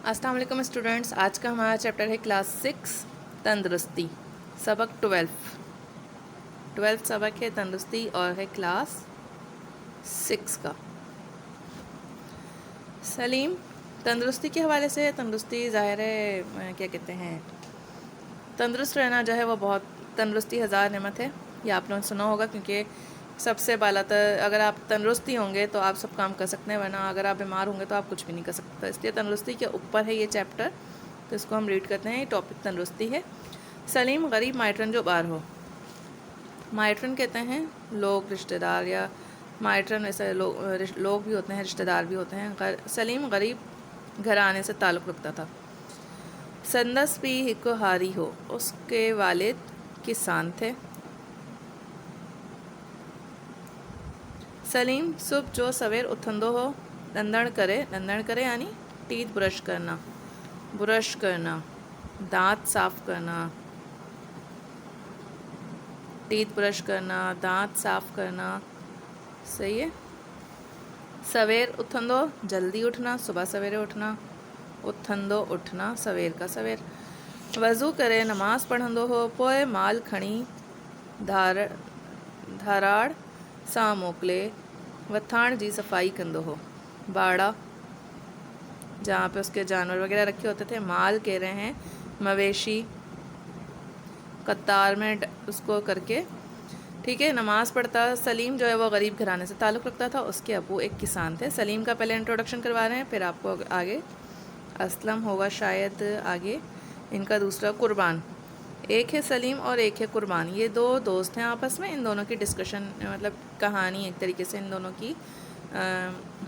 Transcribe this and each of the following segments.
अस्सलाम वालेकुम स्टूडेंट्स, आज का हमारा चैप्टर है क्लास 6 तंदुरुस्ती, सबक 12 सबक है तंदुरुस्ती और है क्लास 6 का। सलीम तंदुरुस्ती के हवाले से, तंदुरुस्ती ज़ाहिर है क्या कहते हैं, तंदुरुस्त रहना जो है वो बहुत, तंदुरुस्ती हज़ार नेमत है, ये आप लोगों ने सुना होगा, क्योंकि सबसे बालातर अगर आप तंदुरुस्ती होंगे तो आप सब काम कर सकते हैं, वरना अगर आप बीमार होंगे तो आप कुछ भी नहीं कर सकते। इसलिए तंदुरुस्ती के ऊपर है ये चैप्टर, तो इसको हम रीड करते हैं। ये टॉपिक तंदुरुस्ती है। सलीम गरीब माइट्रन जो बार हो। माइट्रन कहते हैं लोग, रिश्तेदार, या माइट्रन ऐसे लोग भी होते हैं, रिश्तेदार भी होते हैं। सलीम गरीब घराने से ताल्लुक़ रखता था। संदस भी हिको हारी हो, उसके वालिद किसान थे। सलीम सुबह जो सवेर उठंदो हो, दंदण करे यानी टीथ ब्रश करना, दांत साफ़ करना, टीथ ब्रश करना, दांत साफ़ करना, सही है। सवेर उठंदो जल्दी उठना, सुबह सवेरे उठना, उठंदो उठना, सवेर का सवेर। वज़ू करे नमाज़ पढ़ंदो हो, पोइ माल खणी धाराड़ सां मोकिले वथाण जी सफ़ाई कंदो हो। बाड़ा जहाँ पे उसके जानवर वगैरह रखे होते थे, माल कह रहे हैं मवेशी, कतार में उसको करके, ठीक है। नमाज़ पढ़ता। सलीम जो है वो गरीब घराने से ताल्लुक़ रखता था, उसके अबू एक किसान थे। सलीम का पहले इंट्रोडक्शन करवा रहे हैं, फिर आपको आगे असलम होगा शायद आगे। इनका दूसरा कुर्बान, एक है सलीम और एक है कुर्बान, ये दो दोस्त हैं आपस में। इन दोनों की डिस्कशन, मतलब कहानी एक तरीके से इन दोनों की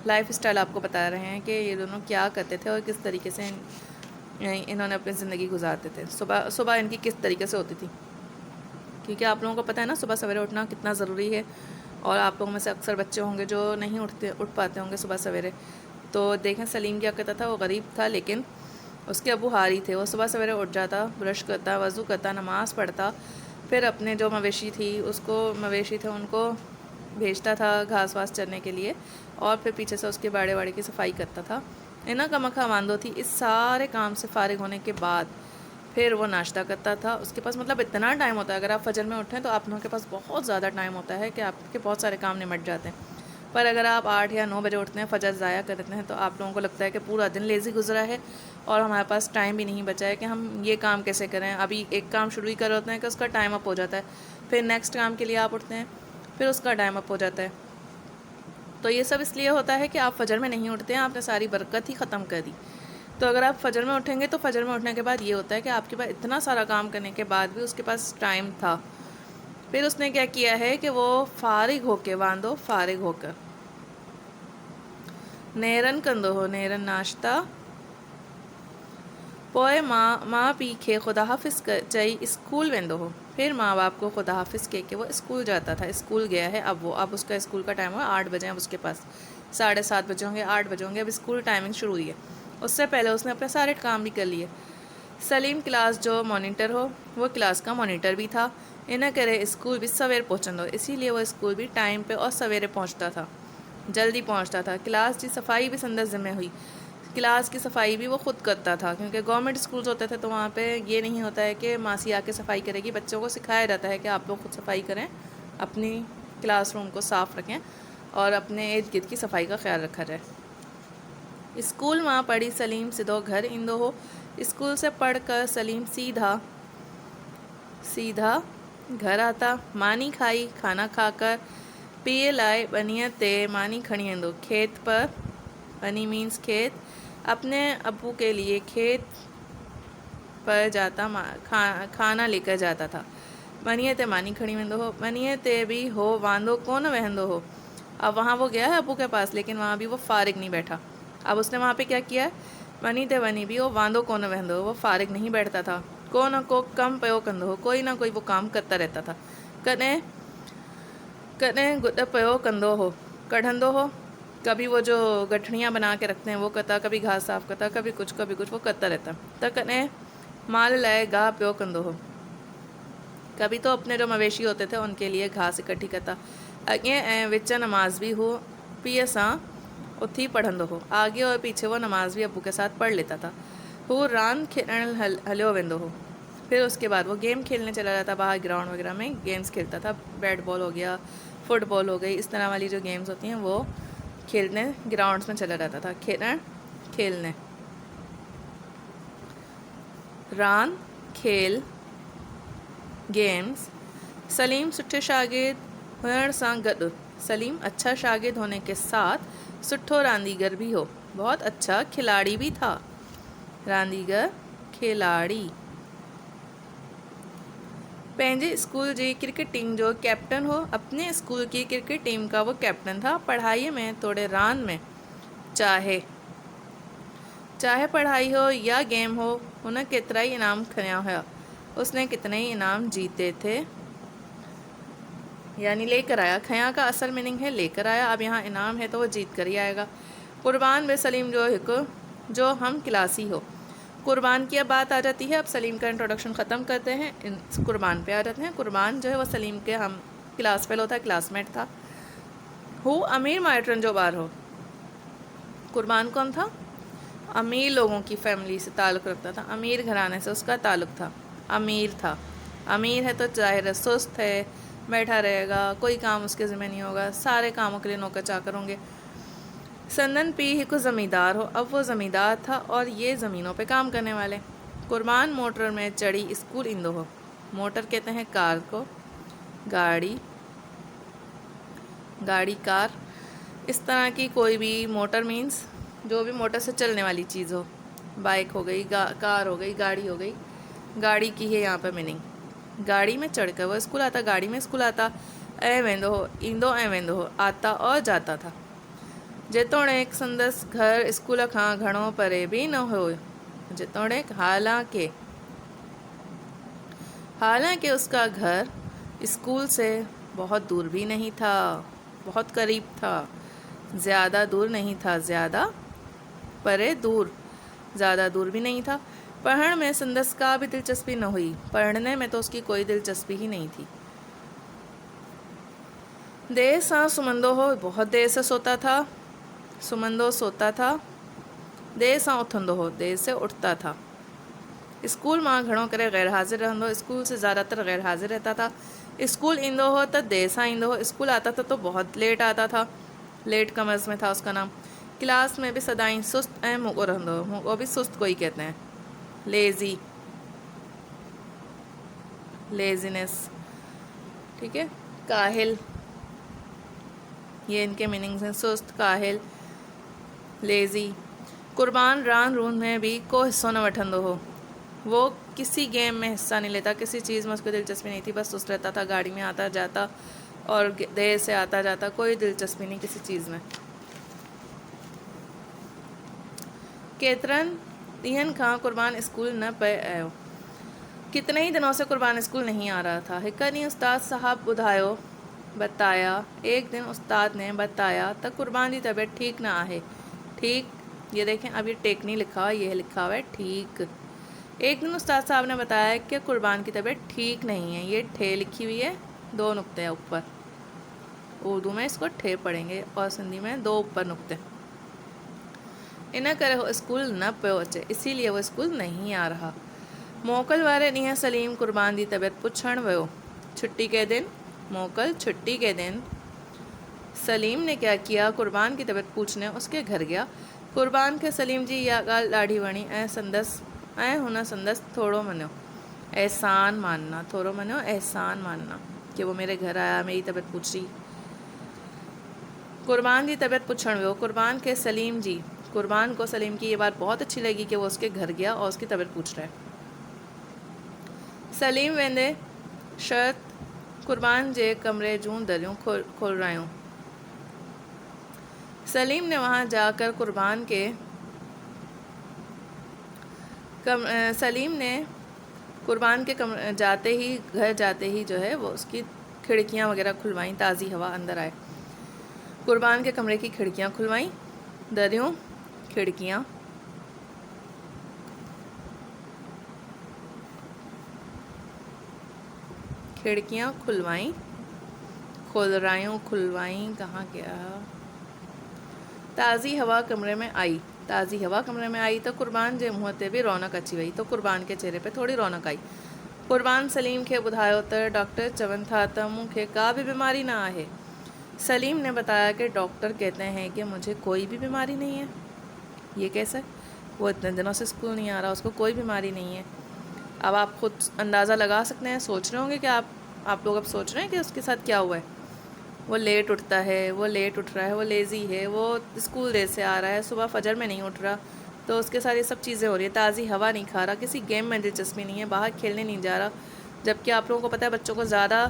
लाइफ स्टाइल आपको बता रहे हैं कि ये दोनों क्या करते थे और किस तरीके से इन्होंने अपनी ज़िंदगी गुजारते थे। सुबह इनकी किस तरीके से होती थी, क्योंकि आप लोगों को पता है ना सुबह सवेरे उठना कितना ज़रूरी है। और आप लोगों में से अक्सर बच्चे होंगे जो नहीं उठ पाते होंगे सुबह सवेरे। तो देखें सलीम क्या करता था, वो गरीब था लेकिन उसके अबू हारी थे। वो सुबह सवेरे उठ जाता, ब्रश करता, वज़ू करता, नमाज़ पढ़ता, फिर अपने जो मवेशी थे उनको भेजता था घास वास चरने के लिए, और फिर पीछे से उसके बाड़े की सफाई करता था। इना का मखा वांदो थी। इस सारे काम से फ़ारिग होने के बाद फिर वो नाश्ता करता था। उसके पास मतलब इतना टाइम होता है, अगर आप फजर में उठें तो आप लोगों के पास बहुत ज़्यादा टाइम होता है कि आपके बहुत सारे काम निमट जाते हैं। पर अगर आप 8 या 9 बजे उठते हैं, फजर ज़ाया कर देते हैं, तो आप लोगों को लगता है कि पूरा दिन लेज़ी गुजरा है और हमारे पास टाइम भी नहीं बचा है कि हम ये काम कैसे करें। अभी एक काम शुरू ही कर होते हैं कि उसका टाइम अप हो जाता है, फिर नेक्स्ट काम के लिए आप उठते हैं, फिर उसका टाइम अप हो जाता है। तो ये सब इसलिए होता है कि आप फजर में नहीं उठते हैं, आपने सारी बरकत ही ख़त्म कर दी। तो अगर आप फजर में उठेंगे तो फजर में उठने के बाद ये होता है कि आपके पास इतना सारा काम करने के बाद भी उसके पास टाइम था। फिर उसने क्या किया है कि वो फारिग होकर नेरन कंदो हो, नेरन नाश्ता, पोए माँ पी खे खुदा हाफिज़ चई स्कूल वेंदो हो। फिर माँ बाप को खुदा हाफिज़ कह के वो स्कूल जाता था। स्कूल गया है, अब उसका स्कूल का टाइम हुआ 8 बजे। अब उसके पास 7:30 बजे होंगे, 8 बजे होंगे, अब स्कूल टाइमिंग शुरू हुई है। उससे पहले उसने अपने सारे काम भी कर लिए। सलीम क्लास जो मॉनिटर हो, वो क्लास का मॉनिटर भी था। इन्हें करे स्कूल भी सवेर पहुँचंदो, इसीलिए वो स्कूल भी टाइम पे और सवेरे पहुँचता था, जल्दी पहुँचता था। क्लास की सफाई भी संदस ज़िम्मे हुई। क्लास की सफाई भी वो ख़ुद करता था, क्योंकि गवर्नमेंट स्कूल्स होते थे तो वहाँ पे ये नहीं होता है कि मासी आके सफाई करेगी। बच्चों को सिखाया जाता है कि आप लोग खुद सफाई करें, अपनी क्लासरूम को साफ़ रखें और अपने इर्द गिर्द की सफाई का ख्याल रखा जाए। स्कूल माँ पढ़ी सलीम सिधो घर इंदो हो। स्कूल से पढ़कर सलीम सीधा घर आता। मानी खाई, खाना खाकर पिए लाए बनिया ते मानी खणी इंदो। खेत पर, बनी मीन्स खेत, अपने अब्बू के लिए खेत पर जाता, खाना लेकर जाता था। बनिए ते मानी खणी वेंदो हो, बनिए ते भी हो वांदो कौन वहंदो हो। अब वहाँ वो गया है अब्बू के पास, लेकिन वहाँ भी वो फारिग नहीं बैठा। अब उसने वहाँ पे क्या किया, बनी ते बनी भी हो वांदो कौन वहंदो हो, वो फारिग नहीं बैठता था। को न को कम पयो कंदो हो, कोई ना कोई वो काम करता रहता था। कॾहिं गुड पयो कंदो हो, कढ़ंदो हो, कभी वो जो गठड़ियाँ बना के रखते हैं वो करता, कभी घास साफ़ करता, कभी कुछ वो करता रहता। तो कॾहिं माल लाए गाह पियो कंदो हो, कभी तो अपने जो मवेशी होते थे उनके लिए घास इकट्ठी करता। अॻे ऐं विच नमाज भी हो पीउ सां उथी पढ़ंदो हो। आगे और पीछे वो नमाज भी अबू के साथ पढ़ लेता था। वो रांदि खेॾण हलियो वेंदो हो। फिर उसके बाद वो गेम खेलने चला जाता, बाहर ग्राउंड वगैरह में गेम्स खेलता था। बैट बॉल हो गया, फुटबॉल हो गई, इस तरह वाली जो गेम्स होती हैं वो खेलने ग्राउंड्स में चला जाता था। खेलने रांदि खेल गेम्स। सलीम सुठे शागिर्द हुअण सां गॾु सलीम अच्छा शागिर्द होने के साथ सुठो रांदीगर भी हो, बहुत अच्छा खिलाड़ी भी था। रांदीगर खिलाड़ी। पंहिंजे स्कूल जी क्रिकेट टीम जो कैप्टन हो। अपने स्कूल की क्रिकेट टीम का वो कैप्टन था। पढ़ाई में थोड़े रांदि में चाहे पढ़ाई हो या गेम हो, हुन केतिरा ही इनाम खणिया हुआ। उसने कितने ही इनाम जीते थे, यानी लेकर आया। खया का असल मीनिंग है लेकर आया। अब यहाँ इनाम है तो वो जीत कर ही आएगा। कुर्बान बे सलीम जो हम क्लासी हो। कुर्बान की अब बात आ जाती है। अब सलीम का इंट्रोडक्शन ख़त्म करते हैं, कुर्बान पे आ जाते हैं। कुर्बान जो है वो सलीम के हम क्लास फेलो था, क्लासमेट था। हु अमीर माइटरन जो बार हो। कुर्बान कौन था? अमीर लोगों की फैमिली से ताल्लुक़ रखता था, अमीर घराने से उसका ताल्लुक़ था, अमीर था। अमीर है तो ज़ाहिर है सुस्त है, बैठा रहेगा, कोई काम उसके ज़िम्मे नहीं होगा, सारे कामों के लिए नौकर चाकर होंगे। संदन पी ही को ज़मींदार हो। अब वो ज़मींदार था और ये ज़मीनों पे काम करने वाले। कुर्बान मोटर में चढ़ी स्कूल इंदो हो। मोटर कहते हैं कार को, गाड़ी कार। इस तरह की कोई भी मोटर मीन्स जो भी मोटर से चलने वाली चीज़ हो। बाइक हो गई, कार हो गई, गाड़ी हो गई। गाड़ी की है यहाँ पर मीनिंग। गाड़ी में चढ़कर वो स्कूल आता, गाड़ी में स्कूल आता। ऐं वेंदो हो, ईंदो ऐं वेंदो हो, आता और जाता था। जेतोणीकि संदसि घर स्कूल खां घणो परे भी न हो। जेतोणीकि हालांकि उसका घर स्कूल से बहुत दूर भी नहीं था, बहुत करीब था। ज़्यादा दूर नहीं था, ज़्यादा परे दूर, ज़्यादा दूर भी नहीं था। पढ़ने में संदस का भी दिलचस्पी न हुई। पढ़ने में तो उसकी कोई दिलचस्पी ही नहीं थी। देर सां सुमंदो हो, बहुत देर से सोता था। सुमंदो सोता था। देर सां उथंदो हो, देर से उठता था। स्कूल मां घणो करे गैर हाज़िर रहंदो, स्कूल से ज़्यादातर गैर हाज़िर रहता था। स्कूल ईंदो हो तो देर सां ईंदो हो, स्कूल आता था तो बहुत लेट आता था। लेट कमर्स में था उसका नाम। क्लास में भी सदाई सुस्त ऐं मुगो रहंदो हो। वो भी सुस्त को ही कहते हैं, लेजीनेस, ठीक है। काहिल, ये इनके मीनिंग्स हैं, सुस्त, काहिल, लेज़ी। कुर्बान रान रून में भी को हिस्सों न वठंदो हो। वो किसी गेम में हिस्सा नहीं लेता, किसी चीज़ में उसको दिलचस्पी नहीं थी, बस सुस्त रहता था। गाड़ी में आता जाता और देर से आता जाता, कोई दिलचस्पी नहीं किसी चीज़ में। केतिरनि ॾींहंनि खां कुर्बान स्कूल न पे आयो। कितने ही दिनों से कुर्बान स्कूल नहीं आ रहा था। एक ॾींहुं उस्ताद साहब बताया, एक दिन उस्ताद ने बताया तो कुर्बान की तबीयत ठीक ना है। ठीक, ये देखें, अब ये टेक नहीं लिखा हुआ, ये लिखा हुआ है ठीक। एक दिन उस्ताद साहब ने बताया कि कुर्बान की तबीयत ठीक नहीं है। ये ठे लिखी हुई है, 2 नुक्ते हैं ऊपर। उर्दू में इसको ठे पढ़ेंगे और सिंधी में 2 ऊपर नुक्ते। इन करे वो स्कूल न पियो अचे, इसीलिए वो स्कूल नहीं आ रहा। मोकल वारे ॾींहुं सलीम कुर्बान की तबीयत पुछण वियो। छुट्टी के दिन, मोकल छुट्टी के दिन सलीम ने क्या किया, कुर्बान की तबीयत पूछने उसके घर गया। कुर्बान के सलीम जी इहा ॻाल्हि ॾाढी वणी ऐं हुन संदसि थोरो मञियो, एहसान मानना कि वो मेरे घर आया, मेरी तबीयत पूछी। कुर्बान की तबीयत पुछण वियो। कुर्बान को सलीम की ये बात बहुत अच्छी लगी कि वो उसके घर गया और उसकी तबीयत पूछ रहा है। सलीम वेंदे शर्त कुर्बान जे कमरे जूं दरियूं खोल रहियूं। सलीम ने वहाँ जाकर कुर्बान के घर जाते ही जो है वो उसकी खिड़कियाँ वगैरह खुलवाईं, ताज़ी हवा अंदर आए। कुर्बान के कमरे की खिड़कियाँ खुलवाईं, दरियों, खिड़कियाँ। کھڑکیاں کھلوائیں، کھولرائیوں کھلوائیں کہاں گیا. تازی ہوا کمرے میں آئی. تازی ہوا کمرے میں آئی تو قربان جے منہ تے بھی رونق اچھی وئی. تو قربان کے چہرے پہ تھوڑی رونق آئی. قربان سلیم کے بدھايو تو ڈاکٹر چون تھا تو مونکھے کا بھی بیماری نہ آہے. سلیم نے بتایا کہ ڈاکٹر کہتے ہیں کہ مجھے کوئی بھی بیماری نہیں ہے. یہ کیسے؟ وہ اتنے دنوں سے اسکول نہیں آ رہا، اس کو کوئی بیماری نہیں ہے. اب آپ خود اندازہ لگا سکتے ہیں، سوچ رہے ہوں گے کہ آپ لوگ اب سوچ رہے ہیں کہ اس کے ساتھ کیا ہوا ہے. وہ لیٹ اٹھتا ہے، وہ لیٹ اٹھ رہا ہے، وہ لیزی ہے، وہ اسکول دیر سے آ رہا ہے، صبح فجر میں نہیں اٹھ رہا، تو اس کے ساتھ یہ سب چیزیں ہو رہی ہیں. تازی ہوا نہیں کھا رہا، کسی گیم میں دلچسپی نہیں ہے، باہر کھیلنے نہیں جا رہا. جبکہ آپ لوگوں کو پتہ ہے بچوں کو زیادہ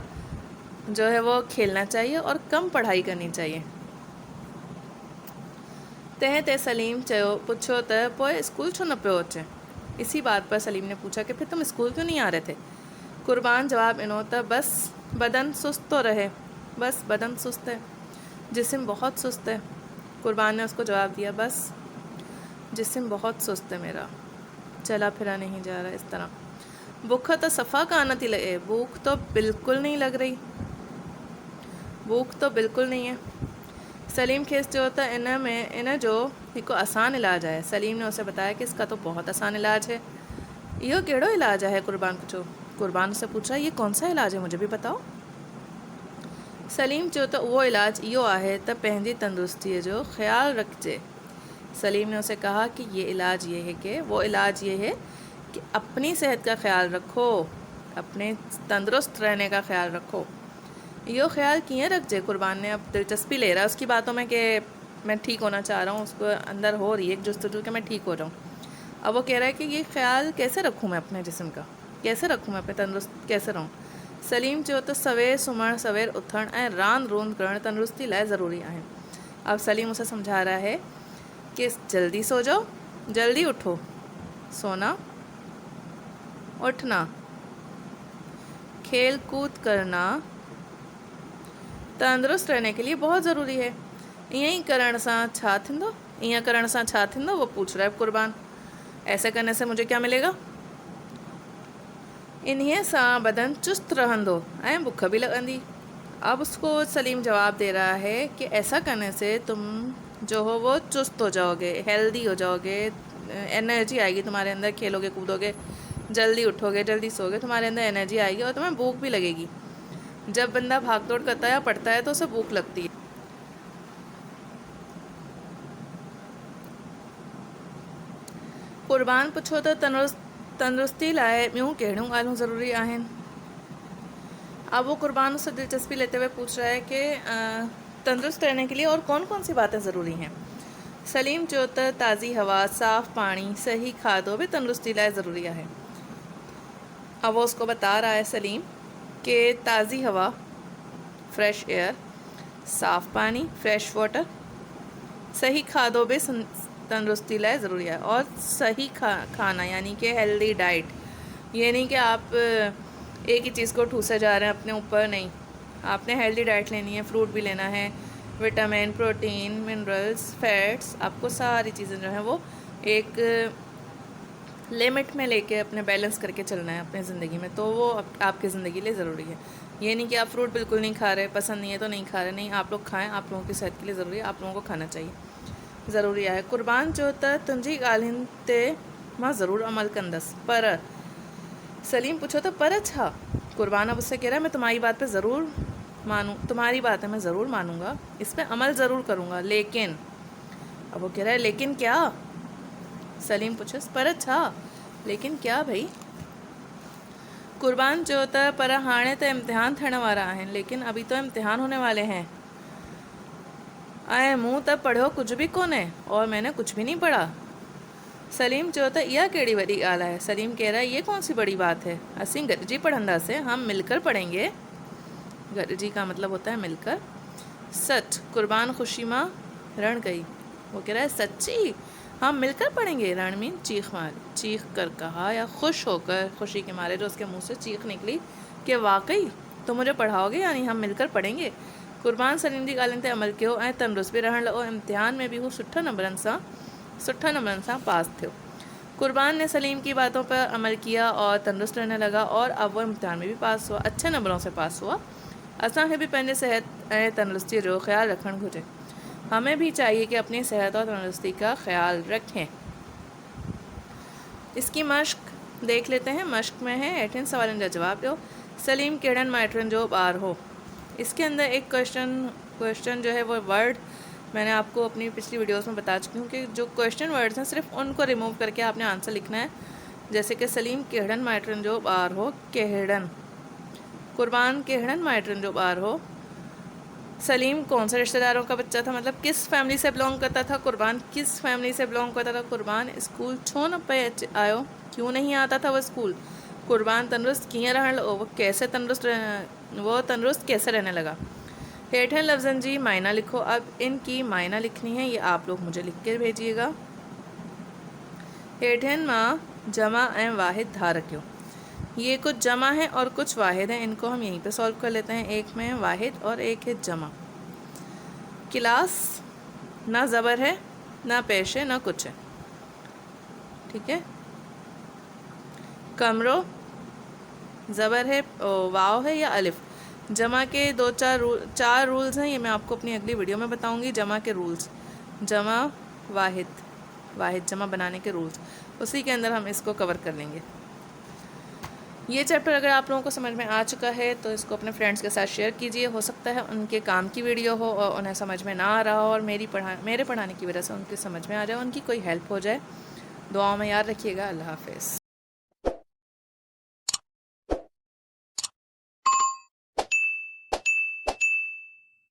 جو ہے وہ کھیلنا چاہیے اور کم پڑھائی کرنی چاہیے. تے سلیم پوچھو تو پوئے اسکول چھو نہ پیو اچے. اسی بات پر سلیم نے پوچھا کہ پھر تم اسکول کیوں نہیں آ رہے تھے. قربان جواب انہوں تو بس بدن سست تو رہے، بس بدن سست ہے، جسم بہت سست ہے. قربان نے اس کو جواب دیا بس جسم بہت سست ہے میرا، چلا پھرا نہیں جا رہا. اس طرح بھوک تو صفا کانت ہی لگے. بھوک تو بالکل نہیں لگ رہی، بھوک تو بالکل نہیں ہے. سلیم کھیس جو ہوتا انہیں جو ایک آسان علاج ہے. سلیم نے اسے بتایا کہ اس کا تو بہت آسان علاج ہے. یہ کیڑو علاج ہے؟ قربان پوچھو. قربان سے پوچھا یہ کون سا علاج ہے، مجھے بھی بتاؤ. سلیم جو تو وہ علاج یہ ہے تو پہنجی تندرستی ہے جو خیال رکھجے. سلیم نے اسے کہا کہ یہ علاج یہ ہے کہ وہ علاج یہ ہے کہ اپنی صحت کا خیال رکھو، اپنے تندرست رہنے کا خیال رکھو. یہ خیال کیے رکھ جے. قربان نے اب دلچسپی لے رہا ہے اس کی باتوں میں کہ میں ٹھیک ہونا چاہ رہا ہوں. اس کو اندر ہو رہی ہے ایک جستجو کہ میں ٹھیک ہو جاؤں. اب وہ کہہ رہا ہے کہ یہ خیال کیسے رکھوں میں اپنے جسم کا، کیسے رکھوں میں اپنے تندرست کیسے رہوں. سلیم جو تو سویر سمण سویر اٹھن اے راند روند کرن تندرستی لائے ضروری آہن. اب سلیم اسے سمجھا رہا ہے کہ جلدی سو جاؤ، جلدی اٹھو. سونا، اٹھنا، کھیل کود کرنا تندرست رہنے کے لیے بہت ضروری ہے. یہیں کرن سا چھا تھندو، یہیں کرن سا چھا تھندو. وہ پوچھ رہا ہے قربان ایسے کرنے سے مجھے کیا ملے گا. انہیں سا بدن چست رہندو اے بکھ بھی لگندی. اب اس کو سلیم جواب دے رہا ہے کہ ایسا کرنے سے تم جو ہو وہ چست ہو جاؤ گے، ہیلدی ہو جاؤ گے، انرجی آئے گی تمہارے اندر، کھیلو گے کودو گے، جلدی اٹھو گے، جلدی سو گے، تمہارے اندر انرجی آئے گی اور تمہیں بھوک بھی لگے گی. جب بندہ بھاگ دوڑ کرتا ہے یا پڑھتا ہے تو اسے بھوک لگتی ہے. قربان پوچھو تو تندرستی لائے ॿियूं कहिड़ियूं ॻाल्हियूं ضروری آहिनि. اب وہ قربان سے دلچسپی لیتے ہوئے پوچھ رہا ہے کہ تندرست رہنے کے لیے اور کون کون سی باتیں ضروری ہیں. سلیم جو تو تازی ہوا، صاف پانی، صحیح کھادو بھی تندرستی لائے ضروری ہے. اب وہ اس کو بتا رہا ہے سلیم کہ تازی ہوا، فریش ایئر، صاف پانی، فریش واٹر، صحیح کھادو بھی تندرستی لائے ضروری ہے. اور صحیح کھانا یعنی کہ ہیلدی ڈائٹ. یہ نہیں کہ آپ ایک ہی چیز کو ٹھوسے جا رہے ہیں اپنے اوپر، نہیں. آپ نے ہیلدی ڈائٹ لینی ہے، فروٹ بھی لینا ہے، وٹامن، پروٹین، منرلز، فیٹس، آپ کو ساری چیزیں جو ہیں وہ ایک لمٹ میں لے کے اپنے بیلنس کر کے چلنا ہے اپنے زندگی میں. تو وہ آپ کی زندگی لیے ضروری ہے. یہ نہیں کہ آپ فروٹ بالکل نہیں کھا رہے، پسند نہیں ہے تو نہیں کھا رہے، نہیں. آپ لوگ کھائیں، آپ لوگوں کی صحت کے لیے ضروری ہے، آپ لوگوں کو کھانا چاہیے، ضروری ہے. قربان جو تا تنجی ॻाल्हियुनि تے मां ضرور عمل کندس. پر سلیم پوچھو تو پر اچھا. قربان اب اس سے کہہ رہا ہے میں تمہاری بات پہ ضرور مانوں، تمہاری بات ہے میں ضرور مانوں گا، اس پہ عمل ضرور کروں گا، لیکن. اب وہ کہہ رہا ہے لیکن کیا. سلیم پوچھو پر اچھا لیکن کیا بھائی. قربان جو تا پر ہانے تو امتحان تھیण वारा आहिनि. لیکن ابھی تو امتحان ہونے والے ہیں. ऐं मूं त पढ़ियो कुझु भी कोन्हे और मैंने कुछ भी नहीं पढ़ा. सलीम चयो त इहा कहिड़ी वॾी ॻाल्हि आहे. सलीम कह रहा है ये कौन सी बड़ी बात है. असीं गॾिजी पढ़ंदासीं, हम मिलकर पढ़ेंगे. गॾिजी का मतलब होता है मिलकर. सच. कुर्बान खुशी मां रण गई. वो कह रहा है सच्ची हम मिलकर पढ़ेंगे. रण मीन चीख कर कहा या खुश होकर, खुशी के मारे जो उसके मुंह से चीख निकली कि वाकई तो मुझे पढ़ाओगे यानी हम मिलकर पढ़ेंगे. قربان سلیم जी ॻाल्हियुनि ते अमल कयो ऐं तंदुरुस्त बि रहण लॻो. इम्तिहान में बि हू सुठनि नंबरनि सां पास थियो. قربان نے سلیم کی باتوں پر عمل کیا اور تندرست رہنے لگا اور اب وہ امتحان میں بھی پاس ہوا، اچھے نمبروں سے پاس ہوا۔ اساں کے بھی پہلے صحت تندرستی جو خیال رکھن گھٹے، ہمیں بھی چاہیے کہ اپنی صحت اور تندرستی کا خیال رکھیں۔ اس کی مشق دیکھ لیتے ہیں۔ مشق میں ہے 18 سوالن کا جواب دو۔ سلیم کیڑن مائٹرن جو بار ہو۔ اس کے اندر ایک کوشچن جو ہے وہ ورڈ میں نے آپ کو اپنی پچھلی ویڈیوز میں بتا چکی ہوں کہ جو کوشچن ورڈز ہیں صرف ان کو ریموو کر کے آپ نے آنسر لکھنا ہے، جیسے کہ سلیم کیڑن مائٹرن جو بار ہو، کیڑن۔ قربان کیڑن مائٹرن جو بار ہو۔ سلیم کون سے رشتہ داروں کا بچہ تھا، مطلب کس فیملی سے بلونگ کرتا تھا۔ قربان کس فیملی سے بلونگ کرتا تھا۔ قربان اسکول چھو نہ پہ آیو، کیوں نہیں آتا تھا وہ اسکول۔ قربان تندرست کیے رہن وہ تندرست کیسے رہنے لگا۔ ہیٹھن لفظن جی معنی لکھو۔ اب ان کی معنی لکھنی ہے، یہ آپ لوگ مجھے لکھ کے بھیجیے گا۔ ہیٹھن ماں جمع ایم واحد دھا رکھو۔ یہ کچھ جمع ہیں اور کچھ واحد ہیں، ان کو ہم یہیں پہ سولو کر لیتے ہیں۔ ایک میں واحد اور ایک ہے جمع۔ کلاس نہ زبر ہے نہ پیش ہے نہ کچھ ہے، ٹھیک ہے۔ کمرو زبر ہے، واو ہے یا الف۔ جمع کے چار رولز ہیں، یہ میں آپ کو اپنی اگلی ویڈیو میں بتاؤں گی۔ جمع کے رولز، جمع واحد جمع بنانے کے رولز، اسی کے اندر ہم اس کو کور کر لیں گے۔ یہ چیپٹر اگر آپ لوگوں کو سمجھ میں آ چکا ہے تو اس کو اپنے فرینڈس کے ساتھ شیئر کیجئے، ہو سکتا ہے ان کے کام کی ویڈیو ہو اور انہیں سمجھ میں نہ آ رہا ہو، اور میرے پڑھانے کی وجہ سے ان کی سمجھ میں آ جائے، ان کی کوئی ہیلپ ہو جائے۔ دعاؤں میں یاد رکھیے گا۔ اللہ حافظ۔